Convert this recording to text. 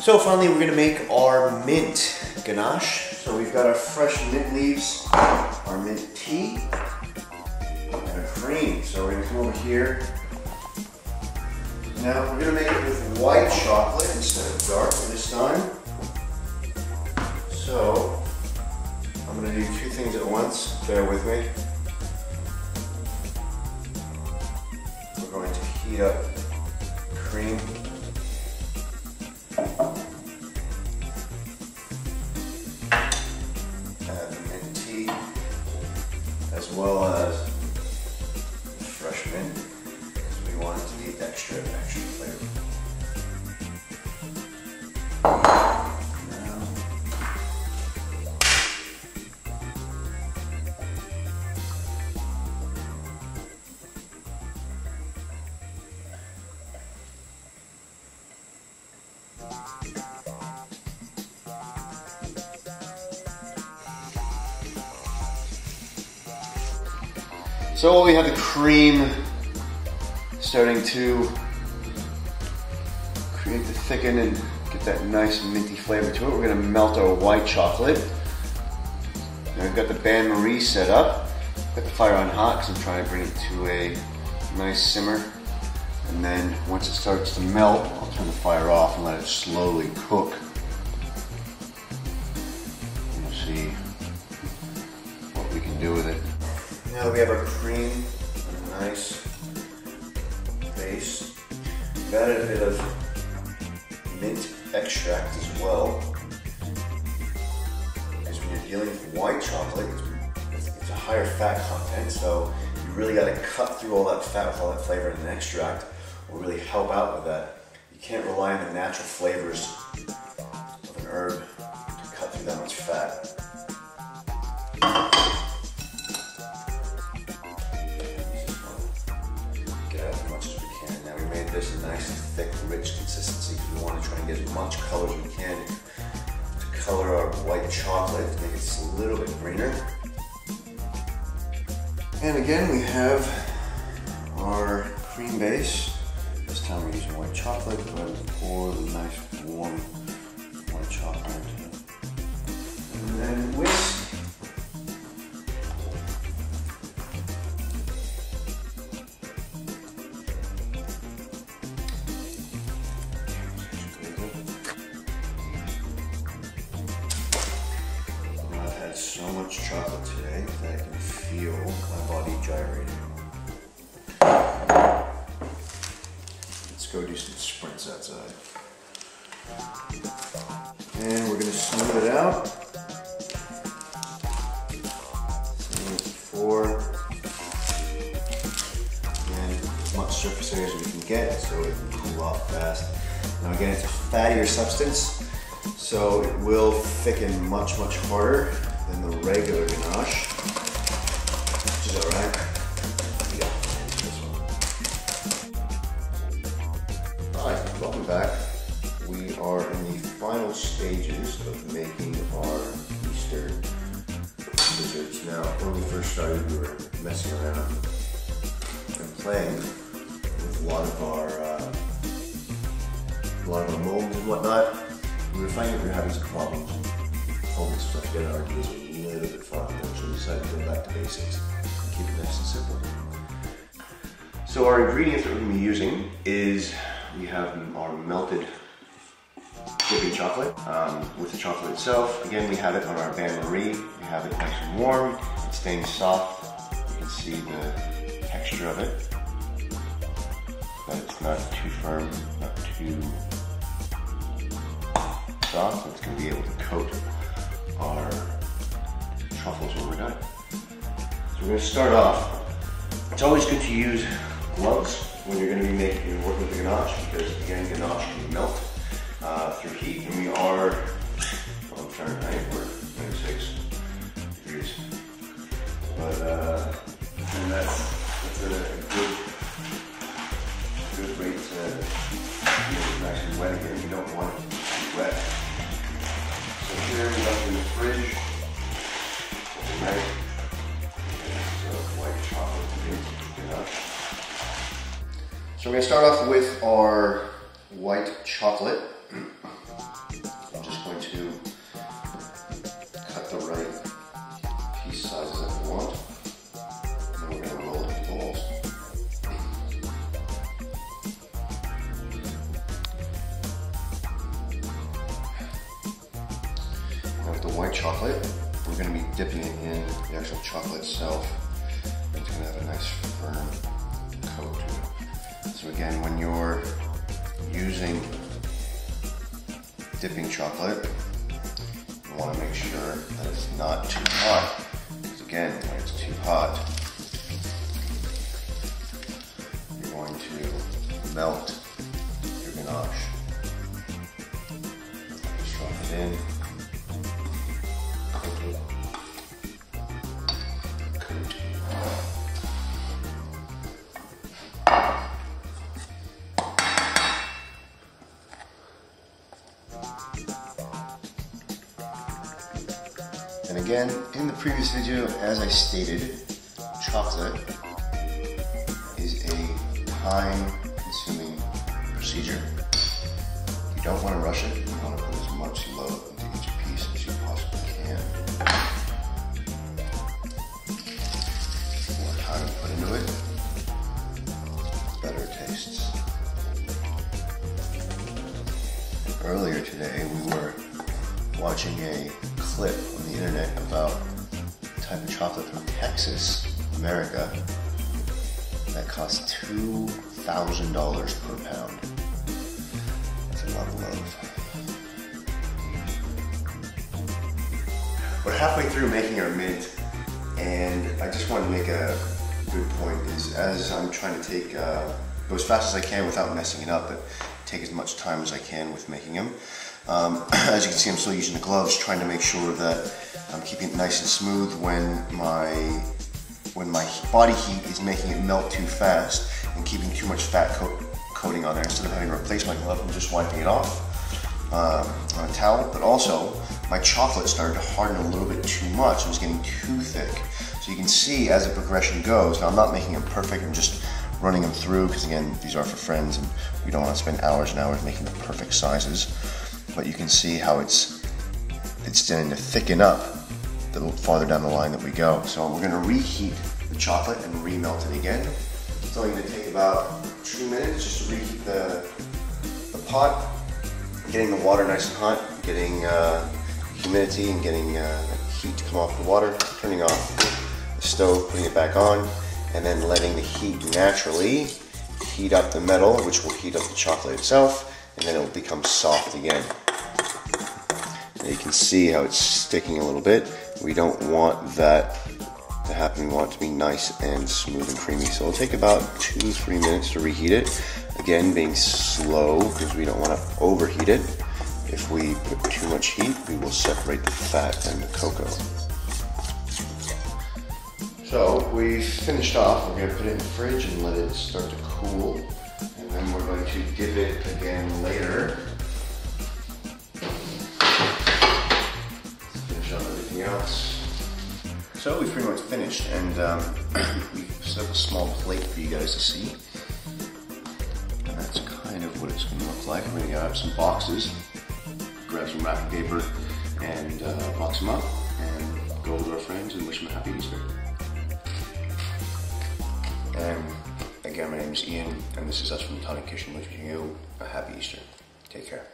So finally we're gonna make our mint ganache. So we've got our fresh mint leaves, our mint tea, and our cream. So we're gonna come over here. Now we're gonna make it with white chocolate instead of dark this time. So I'm gonna do two things at once, bear with me. We're going to heat up cream. As well as fresh mint, because we want it to be extra flavor. So while we have the cream starting to create the thicken and get that nice minty flavor to it, we're going to melt our white chocolate. Now we've got the bain-marie set up. Got the fire on hot because I'm trying to bring it to a nice simmer. And then once it starts to melt, I'll turn the fire off and let it slowly cook. And you'll see what we can do with it. Now that we have our cream and a nice base, we've added a bit of mint extract as well. Because when you're dealing with white chocolate, it's a higher fat content, so you really got to cut through all that fat with all that flavor, and an extract will really help out with that. You can't rely on the natural flavors of an herb to cut through that much fat. This a nice, thick, rich consistency because we want to try and get as much color as we can to color our white chocolate to make it just a little bit greener. And again, we have our cream base. This time we're using white chocolate. Go ahead and pour the nice, warm white chocolate into it. And then whisk. So much chocolate today that I can feel my body gyrating. Let's go do some sprints outside. And we're going to smooth it out. Same as before. And as much surface area as we can get so it can cool off fast. Now again, it's a fattier substance, so it will thicken much harder than the regular ganache, which is alright. Hi, welcome back. We are in the final stages of making our Easter desserts. Now, when we first started, we were messing around and playing with a lot of our molds and whatnot. We were finding that we were having some problems. Holding stuff together, our ideas were a little bit far, so we decided to go back to basics and keep it nice and simple. So our ingredients that we're going to be using is we have our melted whipping chocolate with the chocolate itself. Again, we have it on our bain-marie. We have it nice and warm. It's staying soft. You can see the texture of it, but it's not too firm, not too soft. So it's going to be able to coat our truffles when we're done. So we're going to start off. It's always good to use gloves when you're going to be working with the ganache, because again, ganache can melt through heat, and we are on Fahrenheit, we're 96 degrees. But and that's a good rate to keep it nice and wet again. You don't want it to be wet. So here we have in the fridge, Right. So white chocolate ganache. So we're going to start off with our white chocolate. I'm just going to cut the right piece sizes that we want. And we're going to roll it into balls. Now with the white chocolate, we're going to be dipping it in the actual chocolate itself. It's going to have a nice firm coat to it. So again, when you're using dipping chocolate, you want to make sure that it's not too hot. Because again, when it's too hot, you're going to melt your ganache. Just drop it in. And again, in the previous video, as I stated, chocolate is a time-consuming procedure. You don't want to rush it. You want to put as much love into each piece as you possibly can. The more time you put into it, the better it tastes. Earlier today, we were watching a clip on the internet about a type of chocolate from Texas, America, that costs $2,000 per pound. That's a lot of love. We're halfway through making our mint, and I just want to make a good point is as I'm trying to take go as fast as I can without messing it up, but take as much time as I can with making them. As you can see, I'm still using the gloves, trying to make sure that I'm keeping it nice and smooth when my body heat is making it melt too fast and keeping too much fat coating on there. Instead of having to replace my glove, I'm just wiping it off on a towel. But also, my chocolate started to harden a little bit too much. It was getting too thick. So you can see as the progression goes, now I'm not making them perfect, I'm just running them through because again, these are for friends and we don't want to spend hours and hours making the perfect sizes. But you can see how it's starting to thicken up the little farther down the line that we go. So we're going to reheat the chocolate and remelt it again. It's only going to take about 2 minutes just to reheat the pot, getting the water nice and hot, getting humidity and getting heat to come off the water, turning off the stove, putting it back on, and then letting the heat naturally heat up the metal, which will heat up the chocolate itself, and then it will become soft again. And you can see how it's sticking a little bit. We don't want that to happen. We want it to be nice and smooth and creamy. So it'll take about 2-3 minutes to reheat it. Again, being slow because we don't want to overheat it. If we put too much heat, we will separate the fat and the cocoa. So we've finished off. We're going to put it in the fridge and let it start to cool. And then we're going to dip it again later. Let's finish up everything else. So we've pretty much finished, and we've set up a small plate for you guys to see. And that's kind of what it's going to look like. We're going to grab some boxes, grab some wrapping paper, and box them up, and go with our friends and wish them a happy Easter. And again, my name is Ian, and this is us from the TONIC Kitchen wishing you a happy Easter. Take care.